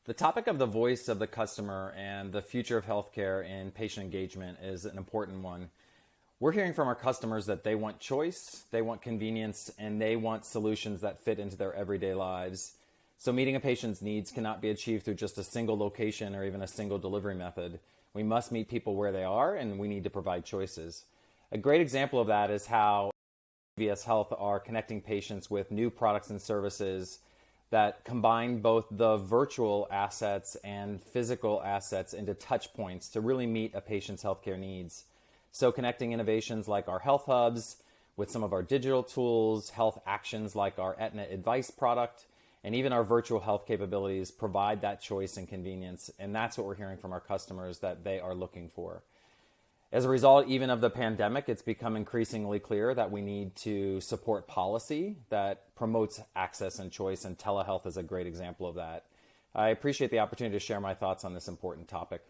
The topic of the voice of the customer and the future of healthcare and patient engagement is an important one. We're hearing from our customers that they want choice, they want convenience, and they want solutions that fit into their everyday lives. So meeting a patient's needs cannot be achieved through just a single location or even a single delivery method. We must meet people where they are, and we need to provide choices. A great example of that is how CVS Health are connecting patients with new products and services that combine both the virtual assets and physical assets into touch points to really meet a patient's healthcare needs. So connecting innovations like our health hubs with some of our digital tools, health actions like our Aetna Advice product, and even our virtual health capabilities provide that choice and convenience. And that's what we're hearing from our customers that they are looking for. As a result, even of the pandemic, it's become increasingly clear that we need to support policy that promotes access and choice, and telehealth is a great example of that. I appreciate the opportunity to share my thoughts on this important topic.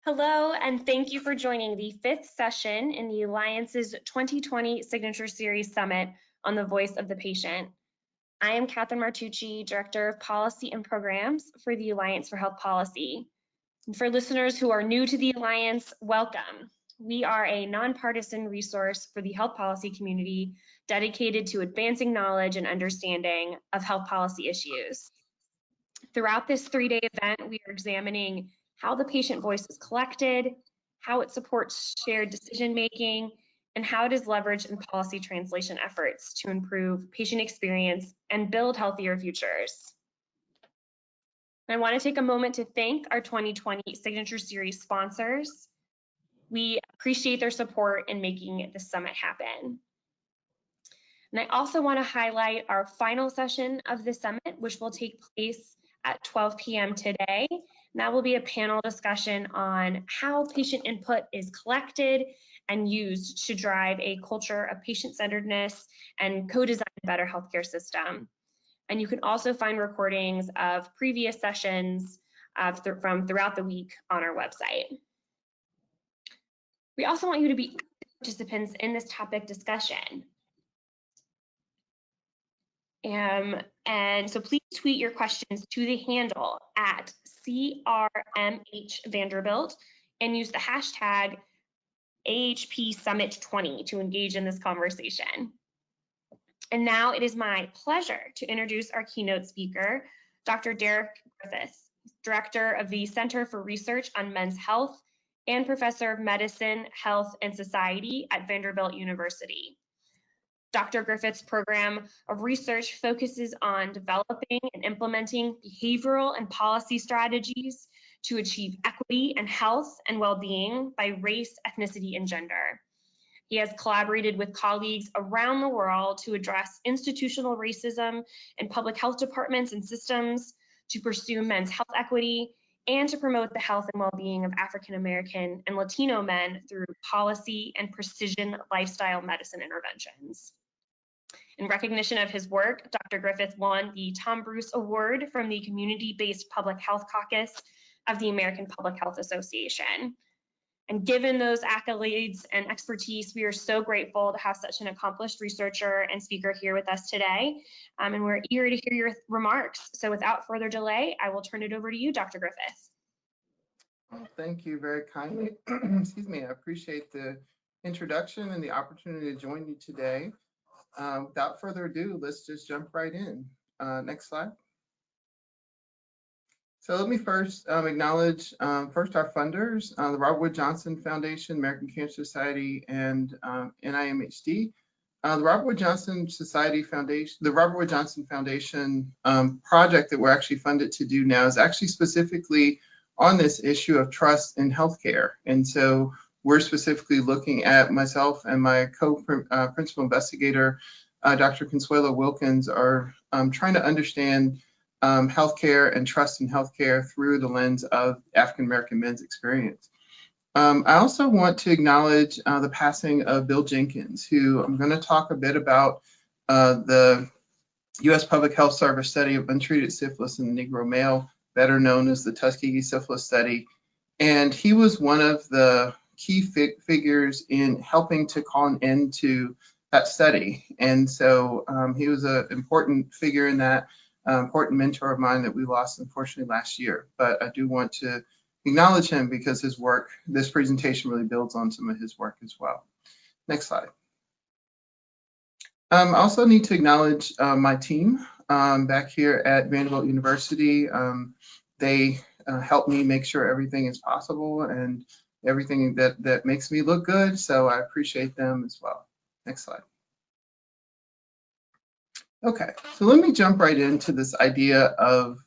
Hello, and thank you for joining the 5th session in the Alliance's 2020 Signature Series Summit on the Voice of the Patient. I am Catherine Martucci, Director of Policy and Programs for the Alliance for Health Policy. And for listeners who are new to the Alliance, welcome. We are a nonpartisan resource for the health policy community dedicated to advancing knowledge and understanding of health policy issues. Throughout this 3-day event, we are examining how the patient voice is collected, how it supports shared decision-making, and how it is leveraged in policy translation efforts to improve patient experience and build healthier futures. I want to take a moment to thank our 2020 Signature Series sponsors. We appreciate their support in making this summit happen. And I also want to highlight our final session of the summit, which will take place at 12 p.m. today. And that will be a panel discussion on how patient input is collected and used to drive a culture of patient-centeredness and co-design a better healthcare system. And you can also find recordings of previous sessions from throughout the week on our website. We also want you to be participants in this topic discussion. And so please tweet your questions to the handle at CRMHVanderbilt and use the hashtag AHP Summit 20 to engage in this conversation. And now it is my pleasure to introduce our keynote speaker, Dr. Derek Griffith, Director of the Center for Research on Men's Health and Professor of Medicine, Health, and Society at Vanderbilt University. Dr. Griffith's program of research focuses on developing and implementing behavioral and policy strategies to achieve equity and health and well-being by race, ethnicity, and gender. He has collaborated with colleagues around the world to address institutional racism in public health departments and systems, to pursue men's health equity, and to promote the health and well-being of African American and Latino men through policy and precision lifestyle medicine interventions. In recognition of his work, Dr. Griffith won the Tom Bruce Award from the Community-Based Public Health Caucus of the American Public Health Association. And given those accolades and expertise, we are so grateful to have such an accomplished researcher and speaker here with us today. And we're eager to hear your remarks. So without further delay, I will turn it over to you, Dr. Griffith. Well, thank you very kindly. Excuse me, I appreciate the introduction and the opportunity to join you today. Without further ado, let's just jump right in. Next slide. So let me first acknowledge first our funders, the Robert Wood Johnson Foundation, American Cancer Society, and NIMHD. The Robert Wood Johnson Foundation project that we're actually funded to do now is actually specifically on this issue of trust in healthcare. And so we're specifically looking at, myself and my co-principal investigator, Dr. Consuelo Wilkins, are trying to understand healthcare and trust in healthcare through the lens of African American men's experience. I also want to acknowledge the passing of Bill Jenkins, who I'm going to talk a bit about the U.S. Public Health Service study of untreated syphilis in the Negro male, better known as the Tuskegee syphilis study. And he was one of the key figures in helping to call an end to that study. And so he was an important figure in that, important mentor of mine that we lost, unfortunately, last year. But I do want to acknowledge him because his work, this presentation really builds on some of his work as well. Next slide. I also need to acknowledge my team back here at Vanderbilt University. They help me make sure everything is possible and everything that makes me look good. So I appreciate them as well. Next slide. Okay, so let me jump right into this idea of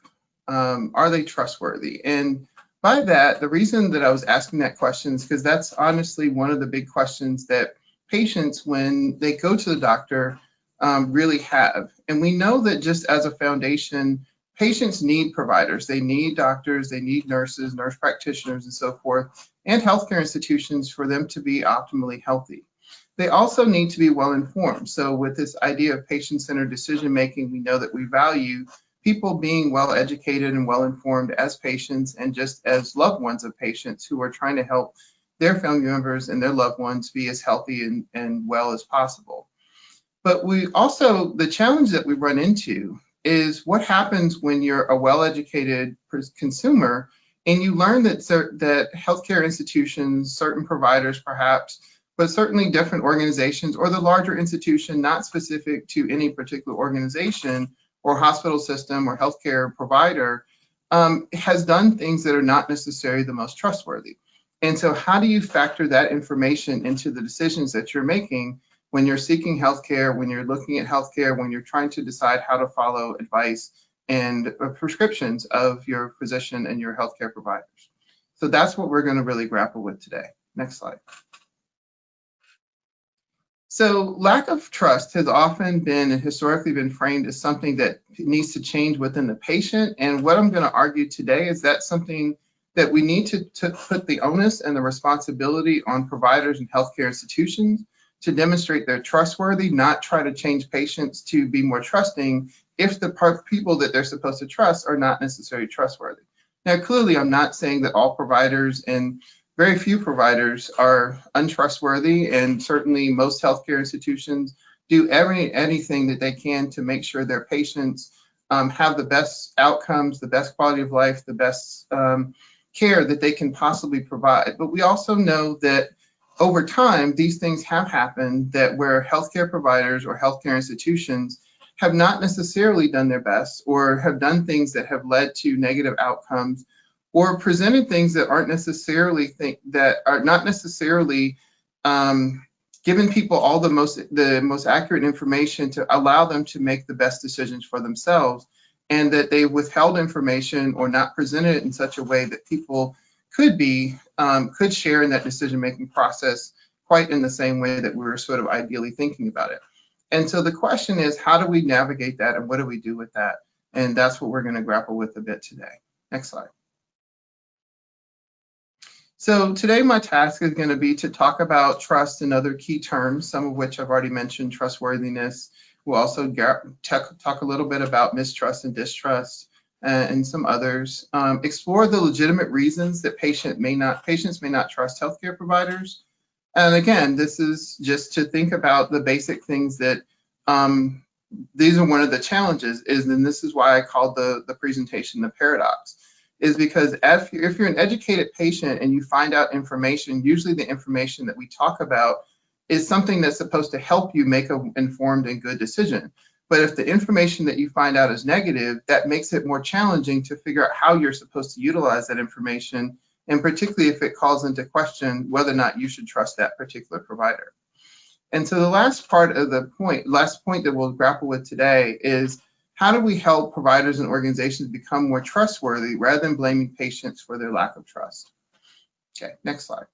are they trustworthy? And by that, the reason that I was asking that question is because that's honestly one of the big questions that patients, when they go to the doctor, really have. And we know that just as a foundation, patients need providers. They need doctors, they need nurses, nurse practitioners, and so forth, and healthcare institutions for them to be optimally healthy. They also need to be well informed. So with this idea of patient-centered decision-making, we know that we value people being well educated and well informed as patients and just as loved ones of patients who are trying to help their family members and their loved ones be as healthy and well as possible. But we also, the challenge that we run into is what happens when you're a well-educated consumer and you learn that healthcare institutions, certain providers perhaps, but certainly different organizations or the larger institution, not specific to any particular organization or hospital system or healthcare provider, has done things that are not necessarily the most trustworthy. And so how do you factor that information into the decisions that you're making when you're seeking healthcare, when you're looking at healthcare, when you're trying to decide how to follow advice and prescriptions of your physician and your healthcare providers? So that's what we're going to really grapple with today. Next slide. So lack of trust has often been and historically been framed as something that needs to change within the patient. And what I'm going to argue today is that's something that we need to put the onus and the responsibility on providers and healthcare institutions to demonstrate they're trustworthy, not try to change patients to be more trusting if the people that they're supposed to trust are not necessarily trustworthy. Now, clearly, I'm not saying that all providers and very few providers are untrustworthy, and certainly most healthcare institutions do anything that they can to make sure their patients have the best outcomes, the best quality of life, the best care that they can possibly provide. But we also know that over time, these things have happened that where healthcare providers or healthcare institutions have not necessarily done their best or have done things that have led to negative outcomes or presented things that aren't necessarily giving people all the most accurate information to allow them to make the best decisions for themselves, and that they withheld information or not presented it in such a way that people could share in that decision-making process quite in the same way that we were sort of ideally thinking about it. And so the question is, how do we navigate that and what do we do with that? And that's what we're going to grapple with a bit today. Next slide. So today my task is going to be to talk about trust and other key terms, some of which I've already mentioned, trustworthiness. We'll also talk a little bit about mistrust and distrust and some others. Explore the legitimate reasons that patients may not trust healthcare providers. And again, this is just to think about the basic things that these are one of the challenges and this is why I called the presentation the paradox, is because if you're an educated patient and you find out information, usually the information that we talk about is something that's supposed to help you make an informed and good decision. But if the information that you find out is negative, that makes it more challenging to figure out how you're supposed to utilize that information, and particularly if it calls into question whether or not you should trust that particular provider. And so the last point that we'll grapple with today is how do we help providers and organizations become more trustworthy rather than blaming patients for their lack of trust? Okay, next slide.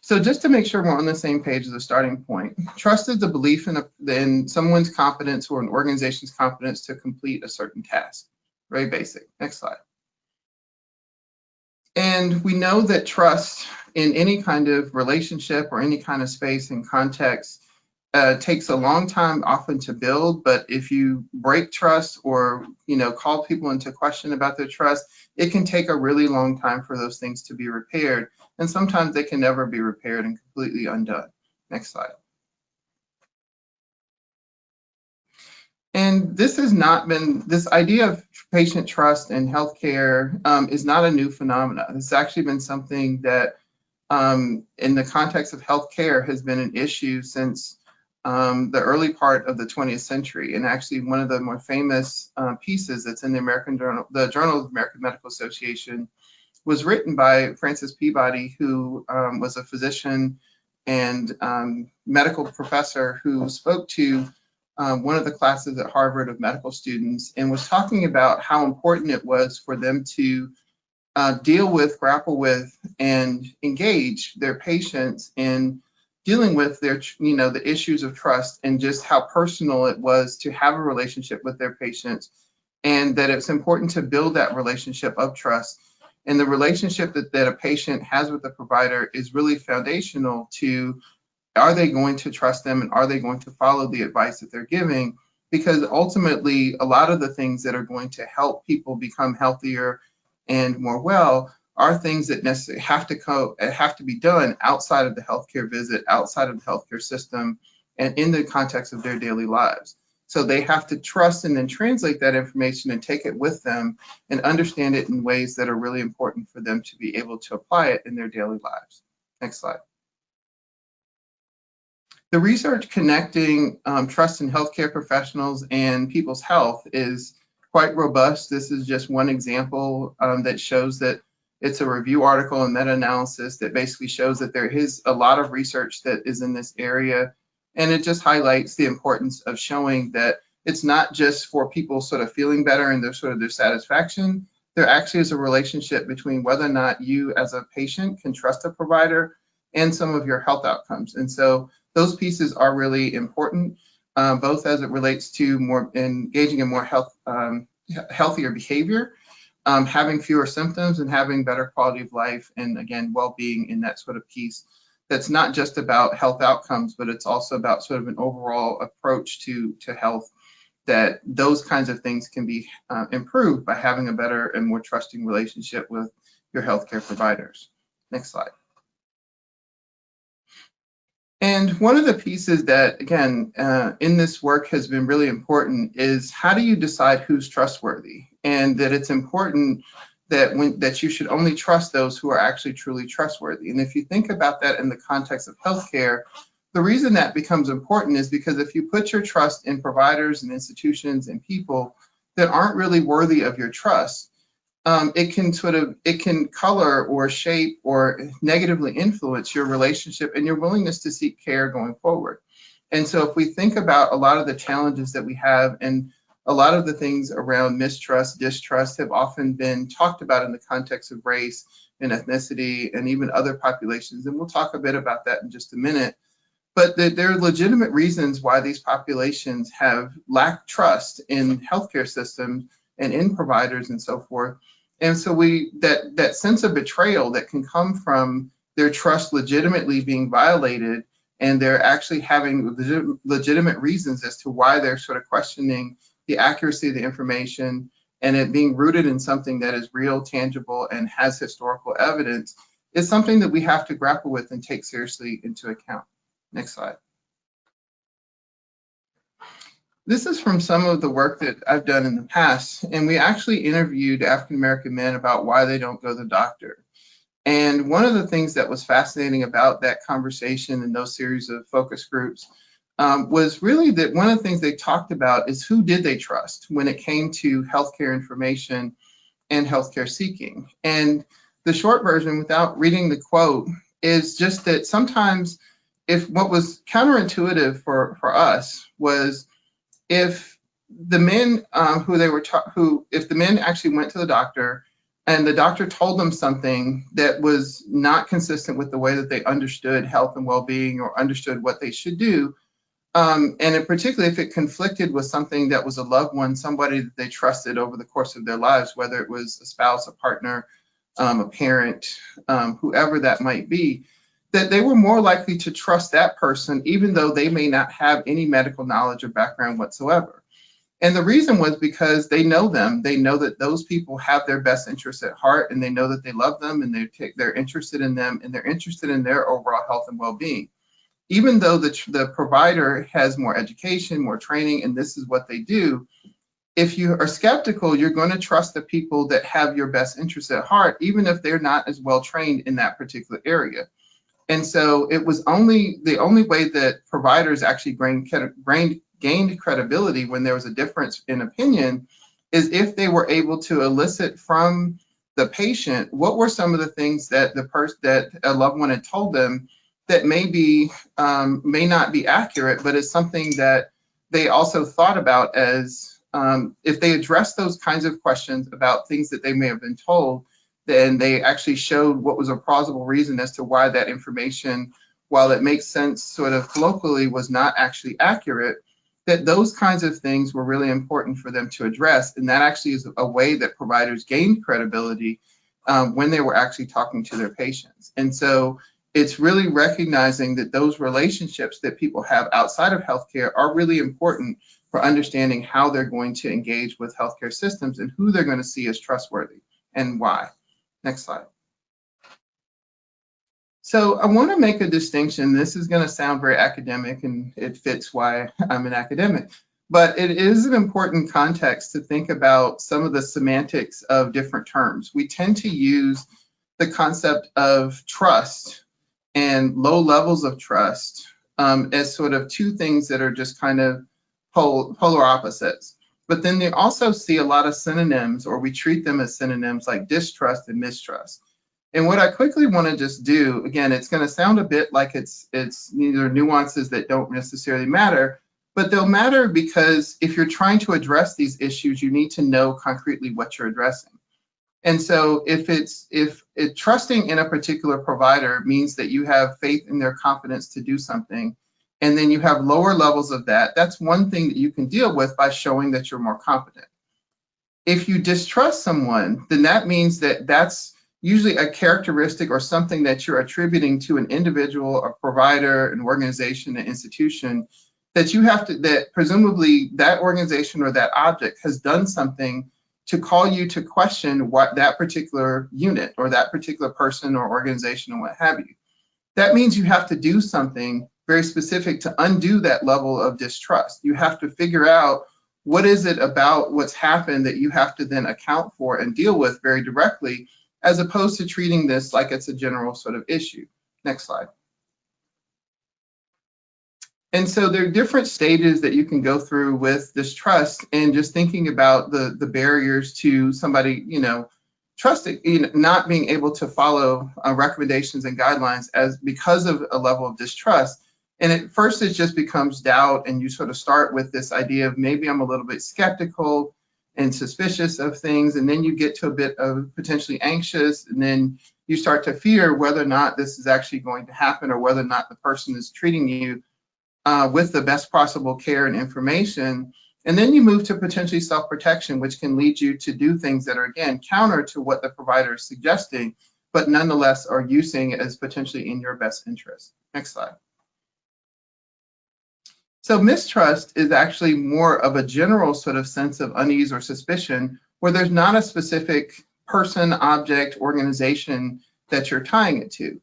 So just to make sure we're on the same page as a starting point, trust is the belief in someone's competence or an organization's competence to complete a certain task. Very basic. Next slide. And we know that trust in any kind of relationship or any kind of space and context takes a long time often to build, but if you break trust or call people into question about their trust, it can take a really long time for those things to be repaired, and sometimes they can never be repaired and completely undone. Next slide. And this has not been, this idea of patient trust in healthcare is not a new phenomenon. It's actually been something that in the context of healthcare has been an issue since the early part of the 20th century. And actually one of the more famous pieces that's in the American Journal, the Journal of the American Medical Association, was written by Francis Peabody, who was a physician and medical professor who spoke to one of the classes at Harvard of medical students and was talking about how important it was for them to deal with, grapple with, and engage their patients in dealing with their, the issues of trust, and just how personal it was to have a relationship with their patients, and that it's important to build that relationship of trust. And the relationship that a patient has with the provider is really foundational to, are they going to trust them and are they going to follow the advice that they're giving? Because ultimately, a lot of the things that are going to help people become healthier and more well are things that necessarily have to be done outside of the healthcare visit, outside of the healthcare system, and in the context of their daily lives. So they have to trust and then translate that information and take it with them and understand it in ways that are really important for them to be able to apply it in their daily lives. Next slide. The research connecting trust in healthcare professionals and people's health is quite robust. This is just one example that shows that it's a review article and meta-analysis that basically shows that there is a lot of research that is in this area. And it just highlights the importance of showing that it's not just for people sort of feeling better and their satisfaction. There actually is a relationship between whether or not you as a patient can trust a provider and some of your health outcomes. And so those pieces are really important, both as it relates to more engaging in more healthier behavior, having fewer symptoms, and having better quality of life, and again, well-being in that sort of piece. That's not just about health outcomes, but it's also about sort of an overall approach to health, that those kinds of things can be improved by having a better and more trusting relationship with your healthcare providers. Next slide. And one of the pieces that, again, in this work has been really important is how do you decide who's trustworthy? And that it's important that you should only trust those who are actually truly trustworthy. And if you think about that in the context of healthcare, the reason that becomes important is because if you put your trust in providers and institutions and people that aren't really worthy of your trust, it can color or shape or negatively influence your relationship and your willingness to seek care going forward. And so if we think about a lot of the challenges that we have, and a lot of the things around mistrust, distrust have often been talked about in the context of race and ethnicity and even other populations. And we'll talk a bit about that in just a minute. But there are legitimate reasons why these populations have lacked trust in healthcare systems and in providers and so forth. And so that sense of betrayal that can come from their trust legitimately being violated, and they're actually having legitimate reasons as to why they're sort of questioning the accuracy of the information, and it being rooted in something that is real, tangible, and has historical evidence, is something that we have to grapple with and take seriously into account. Next slide. This is from some of the work that I've done in the past, and we actually interviewed African-American men about why they don't go to the doctor. And one of the things that was fascinating about that conversation and those series of focus groups was really that one of the things they talked about is who did they trust when it came to healthcare information and healthcare seeking. And the short version, without reading the quote, is just that sometimes if what was counterintuitive for us was if the men if the men actually went to the doctor and the doctor told them something that was not consistent with the way that they understood health and well-being or understood what they should do, and in particular if it conflicted with something that was a loved one, somebody that they trusted over the course of their lives, whether it was a spouse, a partner, a parent, whoever that might be, that they were more likely to trust that person even though they may not have any medical knowledge or background whatsoever. And the reason was because they know them. They know that those people have their best interests at heart, and they know that they love them, and they're interested in them, and they're interested in their overall health and well-being. even though the provider has more education, more training, and this is what they do, if you are skeptical, you're going to trust the people that have your best interests at heart, even if they're not as well trained in that particular area. And so it was the only way that providers actually gained credibility when there was a difference in opinion is if they were able to elicit from the patient what were some of the things that that a loved one had told them that may not be accurate, but is something that they also thought about as if they addressed those kinds of questions about things that they may have been told, then they actually showed what was a plausible reason as to why that information, while it makes sense sort of colloquially, was not actually accurate, that those kinds of things were really important for them to address. And that actually is a way that providers gained credibility when they were actually talking to their patients. And so it's really recognizing that those relationships that people have outside of healthcare are really important for understanding how they're going to engage with healthcare systems and who they're going to see as trustworthy and why. Next slide. So I want to make a distinction. This is going to sound very academic, and it fits why I'm an academic, but it is an important context to think about some of the semantics of different terms. We tend to use the concept of trust and low levels of trust as sort of two things that are just kind of polar opposites. But then they also see a lot of synonyms, or we treat them as synonyms, like distrust and mistrust. And what I quickly want to just do, again, it's going to sound a bit like it's neither nuances that don't necessarily matter, but they'll matter because if you're trying to address these issues, you need to know concretely what you're addressing. And so if trusting in a particular provider means that you have faith in their competence to do something, and then you have lower levels of that, that's one thing that you can deal with by showing that you're more competent. If you distrust someone, then that means that that's usually a characteristic or something that you're attributing to an individual, a provider, an organization, an institution, that presumably that organization or that object has done something to call you to question what that particular unit or that particular person or organization or what have you. That means you have to do something very specific to undo that level of distrust. You have to figure out what is it about what's happened that you have to then account for and deal with very directly, as opposed to treating this like it's a general sort of issue. Next slide. And so there are different stages that you can go through with distrust, and just thinking about the barriers to somebody, trusting, not being able to follow recommendations and guidelines because of a level of distrust. And at first it just becomes doubt, and you sort of start with this idea of maybe I'm a little bit skeptical and suspicious of things, and then you get to a bit of potentially anxious, and then you start to fear whether or not this is actually going to happen, or whether or not the person is treating you with the best possible care and information. And then you move to potentially self-protection, which can lead you to do things that are, again, counter to what the provider is suggesting, but nonetheless are using it as potentially in your best interest. Next slide. So mistrust is actually more of a general sort of sense of unease or suspicion, where there's not a specific person, object, organization that you're tying it to.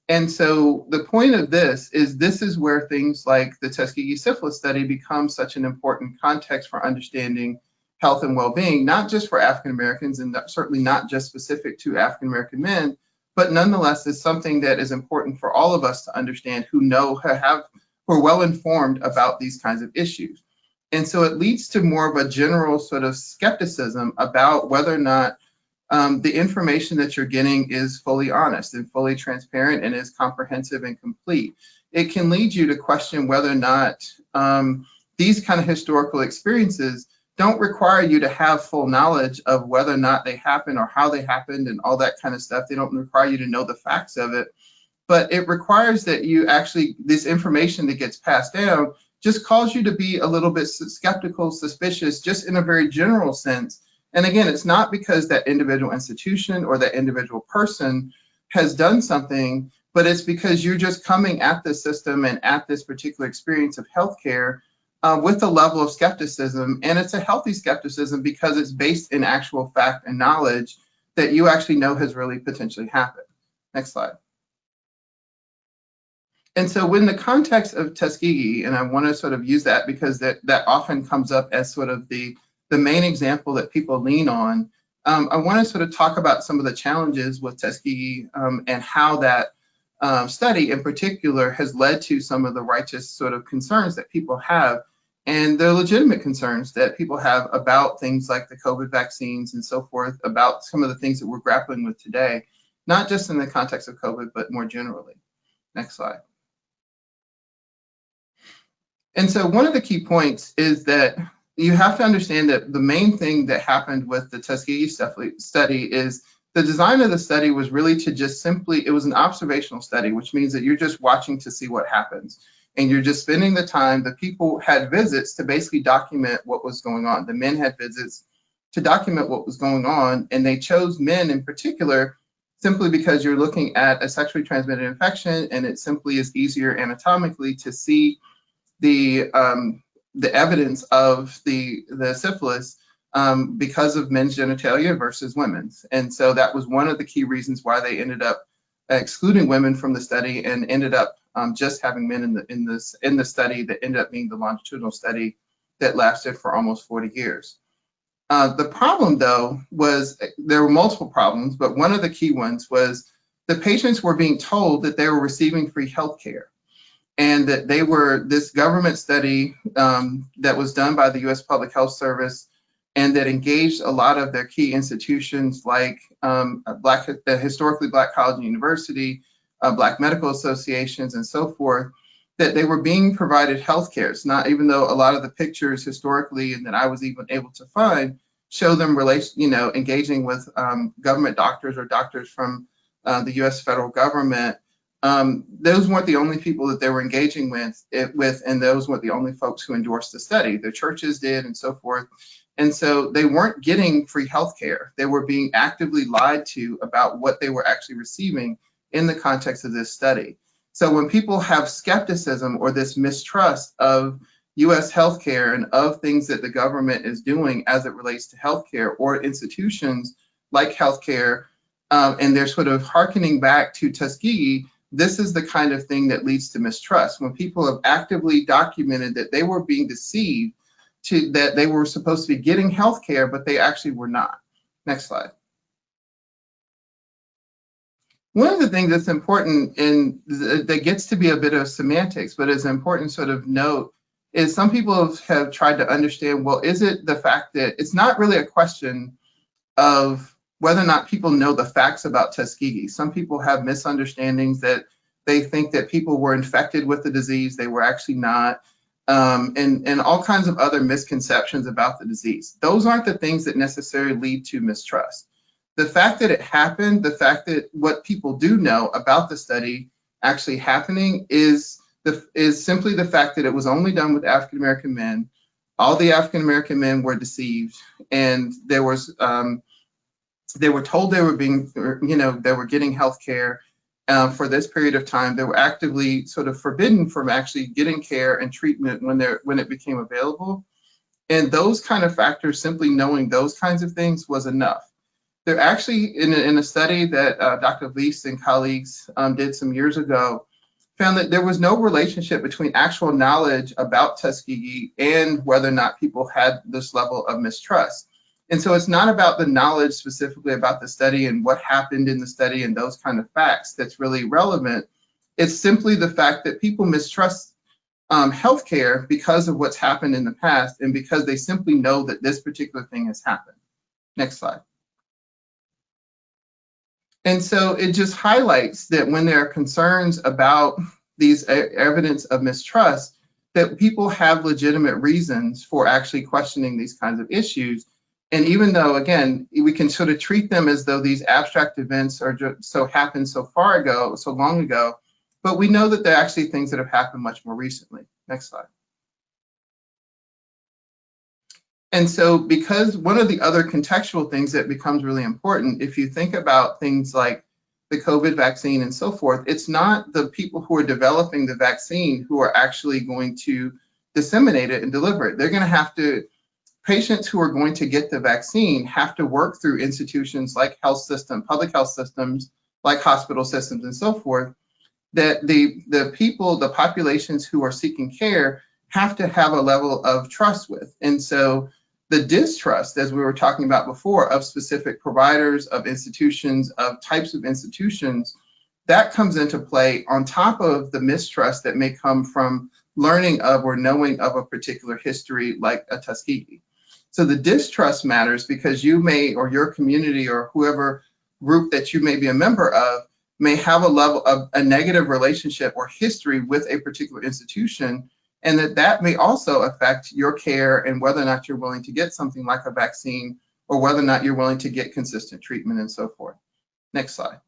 And so the point of this is where things like the Tuskegee syphilis study become such an important context for understanding health and well-being, not just for African Americans, and certainly not just specific to African American men, but nonetheless is something that is important for all of us to understand who are well informed about these kinds of issues. And so it leads to more of a general sort of skepticism about whether or not the information that you're getting is fully honest and fully transparent and is comprehensive and complete. It can lead you to question whether or not these kind of historical experiences don't require you to have full knowledge of whether or not they happened or how they happened and all that kind of stuff. They don't require you to know the facts of it, but it requires that you actually, this information that gets passed down just calls you to be a little bit skeptical, suspicious, just in a very general sense. And again, it's not because that individual institution or that individual person has done something, but it's because you're just coming at the system and at this particular experience of healthcare with a level of skepticism. And it's a healthy skepticism because it's based in actual fact and knowledge that you actually know has really potentially happened. Next slide. And so in the context of Tuskegee, and I want to sort of use that because that often comes up as sort of the main example that people lean on, I want to sort of talk about some of the challenges with Tuskegee and how that study in particular has led to some of the righteous sort of concerns that people have, and the legitimate concerns that people have about things like the COVID vaccines and so forth, about some of the things that we're grappling with today, not just in the context of COVID, but more generally. Next slide. And so one of the key points is that you have to understand that the main thing that happened with the Tuskegee study is the design of the study was really to just simply, it was an observational study, which means that you're just watching to see what happens. And you're just spending the time. The people had visits to basically document what was going on. The men had visits to document what was going on. And they chose men in particular simply because you're looking at a sexually transmitted infection, and it simply is easier anatomically to see the evidence of the syphilis because of men's genitalia versus women's. And so that was one of the key reasons why they ended up excluding women from the study and ended up just having men in the study that ended up being the longitudinal study that lasted for almost 40 years. The problem, though, was there were multiple problems, but one of the key ones was the patients were being told that they were receiving free health care, and that they were this government study that was done by the U.S. Public Health Service and that engaged a lot of their key institutions like historically Black college and university, Black medical associations, and so forth, that they were being provided health care. It's not, even though a lot of the pictures historically and that I was even able to find show them engaging with government doctors or doctors from the U.S. federal government. Those weren't the only people that they were engaging with, and those weren't the only folks who endorsed the study. The churches did and so forth. And so they weren't getting free health care. They were being actively lied to about what they were actually receiving in the context of this study. So when people have skepticism or this mistrust of U.S. healthcare and of things that the government is doing as it relates to healthcare or institutions like healthcare, and they're sort of hearkening back to Tuskegee, this is the kind of thing that leads to mistrust. When people have actively documented that they were being deceived, that they were supposed to be getting healthcare, but they actually were not. Next slide. One of the things that's important that gets to be a bit of semantics, but is an important sort of note, is some people have tried to understand, well, is it the fact that it's not really a question of whether or not people know the facts about Tuskegee. Some people have misunderstandings that they think that people were infected with the disease. They were actually not, and all kinds of other misconceptions about the disease. Those aren't the things that necessarily lead to mistrust. The fact that it happened, the fact that what people do know about the study actually happening is simply the fact that it was only done with African-American men. All the African-American men were deceived, and they were told they were they were getting health care for this period of time. They were actively sort of forbidden from actually getting care and treatment when it became available. And those kind of factors, simply knowing those kinds of things was enough. They're actually, in a study that Dr. Leese and colleagues did some years ago, found that there was no relationship between actual knowledge about Tuskegee and whether or not people had this level of mistrust. And so it's not about the knowledge specifically about the study and what happened in the study and those kind of facts that's really relevant. It's simply the fact that people mistrust healthcare because of what's happened in the past and because they simply know that this particular thing has happened. Next slide. And so it just highlights that when there are concerns about these evidence of mistrust, that people have legitimate reasons for actually questioning these kinds of issues. And even though, again, we can sort of treat them as though these abstract events are just happened so long ago, but we know that they're actually things that have happened much more recently. Next slide. And so because one of the other contextual things that becomes really important, if you think about things like the COVID vaccine and so forth, it's not the people who are developing the vaccine who are actually going to disseminate it and deliver it. They're going to have to, patients who are going to get the vaccine have to work through institutions like public health systems, like hospital systems and so forth. that the people, the populations who are seeking care have to have a level of trust with. And so the distrust, as we were talking about before, of specific providers, of institutions, of types of institutions, that comes into play on top of the mistrust that may come from learning of or knowing of a particular history like a Tuskegee. So the distrust matters because you may, or your community or whoever group that you may be a member of, may have a level of a negative relationship or history with a particular institution, and that may also affect your care and whether or not you're willing to get something like a vaccine or whether or not you're willing to get consistent treatment and so forth. Next slide.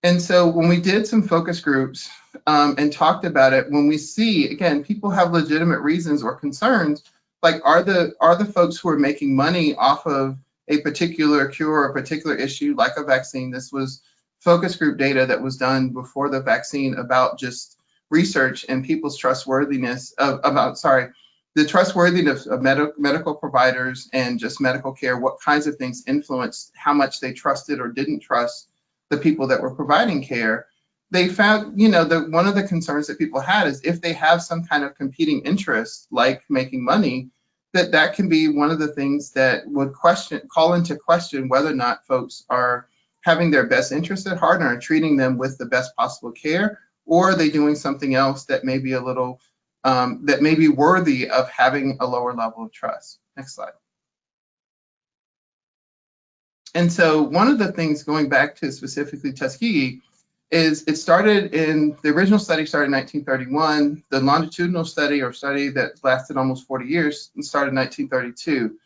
And so when we did some focus groups and talked about it, when we see, again, people have legitimate reasons or concerns, like are the folks who are making money off of a particular cure or a particular issue like a vaccine. This was focus group data that was done before the vaccine about just research and people's trustworthiness the trustworthiness of medical providers and just medical care, what kinds of things influenced how much they trusted or didn't trust the people that were providing care. They found, that one of the concerns that people had is if they have some kind of competing interest, like making money, that can be one of the things that would call into question whether or not folks are having their best interests at heart and are treating them with the best possible care, or are they doing something else that may be a little, that may be worthy of having a lower level of trust. Next slide. And so one of the things, going back to specifically Tuskegee, is the original study started in 1931. The longitudinal study that lasted almost 40 years started in 1932.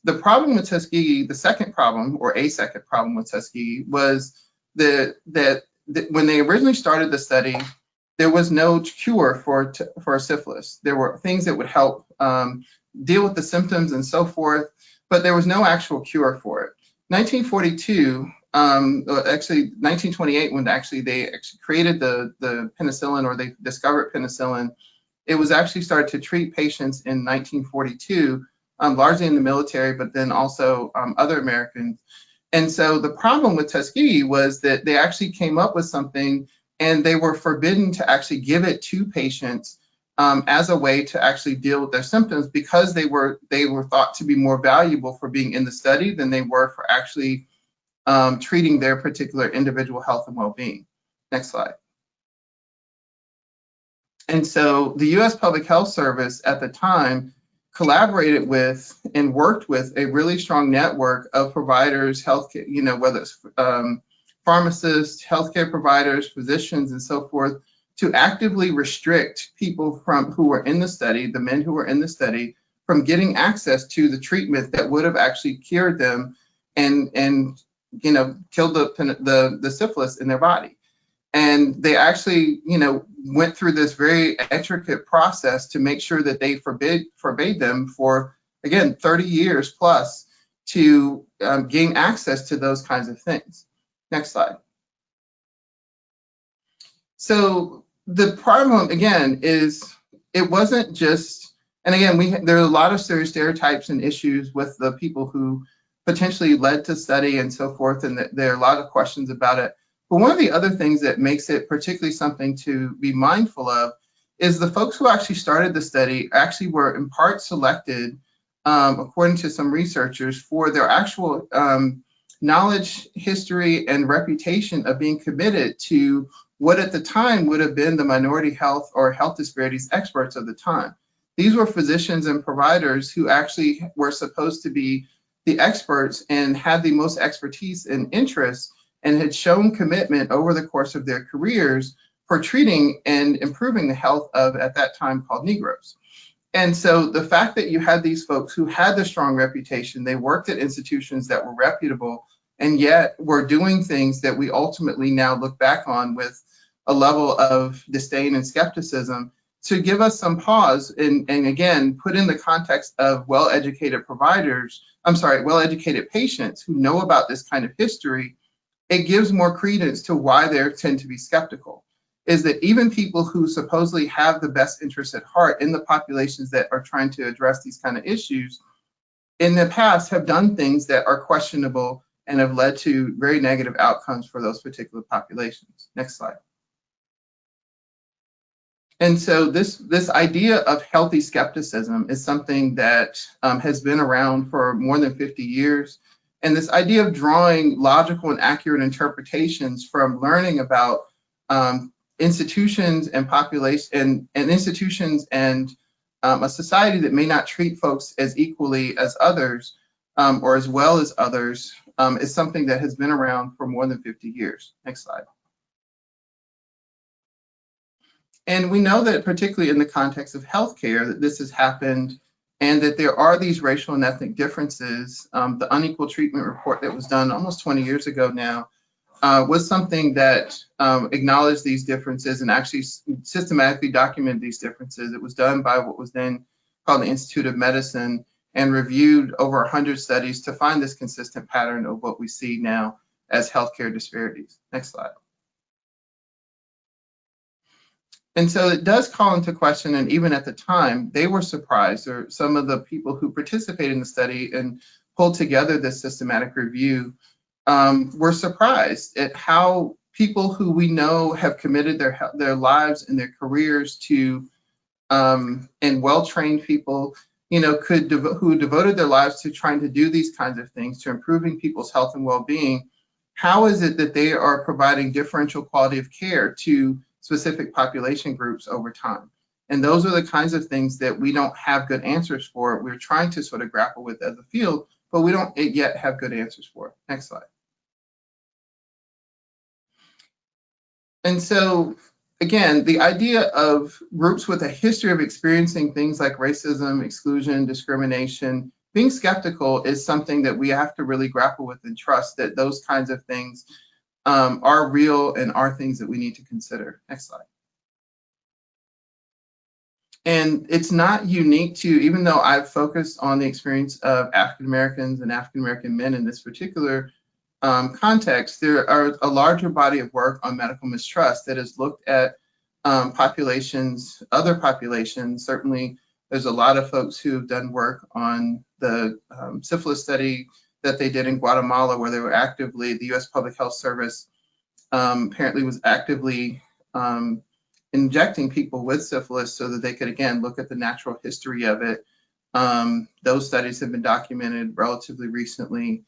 The problem with Tuskegee, the second problem with Tuskegee was that when they originally started the study, there was no cure for syphilis. There were things that would help deal with the symptoms and so forth, but there was no actual cure for it. 1942, actually 1928, when they created the penicillin, or they discovered penicillin, it was actually started to treat patients in 1942, largely in the military, but then also other Americans. And so the problem with Tuskegee was that they actually came up with something and they were forbidden to actually give it to patients as a way to actually deal with their symptoms, because they were thought to be more valuable for being in the study than they were for actually treating their particular individual health and well-being. Next slide. And so the U.S. Public Health Service at the time collaborated with and worked with a really strong network of providers, healthcare, whether it's pharmacists, healthcare providers, physicians, and so forth, to actively restrict people who were in the study, the men who were in the study, from getting access to the treatment that would have actually cured them and killed the syphilis in their body. And they actually, went through this very intricate process to make sure that they forbade them for, again, 30 years plus to gain access to those kinds of things. Next slide. So the problem, again, is it wasn't just, and again, there are a lot of stereotypes and issues with the people who potentially led to study and so forth, and there are a lot of questions about it. But one of the other things that makes it particularly something to be mindful of is the folks who actually started the study actually were in part selected, according to some researchers, for their actual knowledge, history, and reputation of being committed to what at the time would have been the minority health or health disparities experts of the time. These were physicians and providers who actually were supposed to be the experts and had the most expertise and interest, and had shown commitment over the course of their careers for treating and improving the health of, at that time, called Negroes. And so the fact that you had these folks who had the strong reputation, they worked at institutions that were reputable, and yet were doing things that we ultimately now look back on with a level of disdain and skepticism, to give us some pause and again, put in the context of well-educated patients who know about this kind of history. It gives more credence to why they tend to be skeptical, is that even people who supposedly have the best interests at heart in the populations that are trying to address these kind of issues in the past have done things that are questionable and have led to very negative outcomes for those particular populations. Next slide. And so this idea of healthy skepticism is something that has been around for more than 50 years. And this idea of drawing logical and accurate interpretations from learning about institutions and population and institutions and a society that may not treat folks as equally as others or as well as others is something that has been around for more than 50 years. Next slide. And we know that particularly in the context of healthcare that this has happened and that there are these racial and ethnic differences. The unequal treatment report that was done almost 20 years ago now was something that acknowledged these differences and actually systematically documented these differences. It was done by what was then called the Institute of Medicine and reviewed over 100 studies to find this consistent pattern of what we see now as healthcare disparities. Next slide. And so it does call into question, and even at the time, they were surprised, or some of the people who participated in the study and pulled together this systematic review were surprised at how people who we know have committed their lives and their careers to, and well-trained people, you know, who devoted their lives to trying to do these kinds of things, to improving people's health and well-being. How is it that they are providing differential quality of care to specific population groups over time? And those are the kinds of things that we don't have good answers for. We're trying to sort of grapple with as a field, but we don't yet have good answers for it. Next slide. And so, again, the idea of groups with a history of experiencing things like racism, exclusion, discrimination, being skeptical is something that we have to really grapple with and trust that those kinds of things are real and are things that we need to consider. Next slide. And it's not unique to, even though I've focused on the experience of African Americans and African American men in this particular context, there are a larger body of work on medical mistrust that has looked at populations, other populations. Certainly, there's a lot of folks who've done work on the syphilis study that they did in Guatemala, where they were actively, the U.S. Public Health Service apparently was actively injecting people with syphilis so that they could, again, look at the natural history of it. Those studies have been documented relatively recently.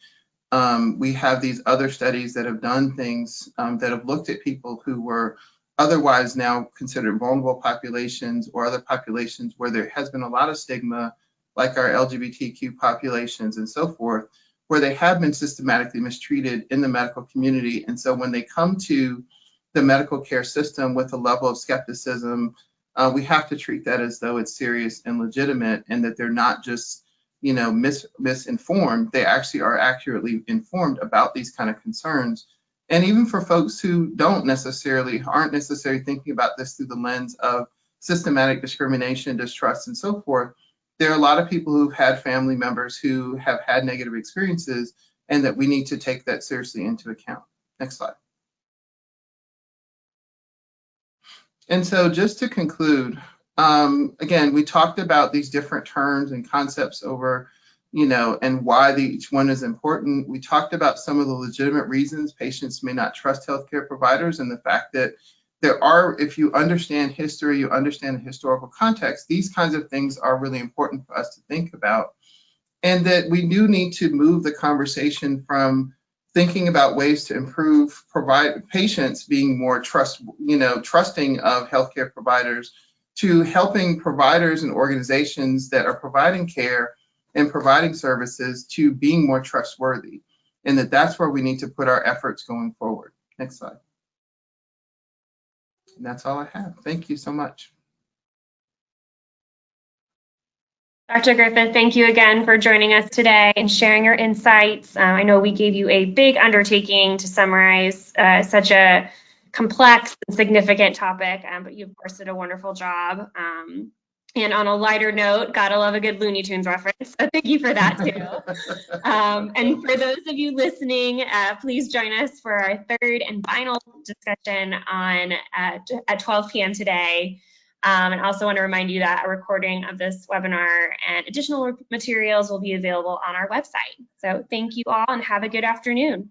We have these other studies that have done things that have looked at people who were otherwise now considered vulnerable populations or other populations where there has been a lot of stigma, like our LGBTQ populations and so forth, where they have been systematically mistreated in the medical community. And so when they come to the medical care system with a level of skepticism, we have to treat that as though it's serious and legitimate, and that they're not just, you know, misinformed. They actually are accurately informed about these kind of concerns. And even for folks who aren't necessarily thinking about this through the lens of systematic discrimination, distrust, and so forth, there are a lot of people who've had family members who have had negative experiences, and that we need to take that seriously into account. Next slide. And so just to conclude, again, we talked about these different terms and concepts over, you know, and why each one is important. We talked about some of the legitimate reasons patients may not trust healthcare providers, and the fact that there are, if you understand history, you understand the historical context, these kinds of things are really important for us to think about. And that we do need to move the conversation from thinking about ways to improve patients being more trusting of healthcare providers, to helping providers and organizations that are providing care and providing services to being more trustworthy. And that's where we need to put our efforts going forward. Next slide. And that's all I have. Thank you so much. Dr. Griffith, thank you again for joining us today and sharing your insights. I know we gave you a big undertaking to summarize such a complex and significant topic, but you, of course, did a wonderful job. And on a lighter note, gotta love a good Looney Tunes reference, so thank you for that too. And for those of you listening, please join us for our third and final discussion at 12 p.m. today. And I also want to remind you that a recording of this webinar and additional materials will be available on our website. So thank you all and have a good afternoon.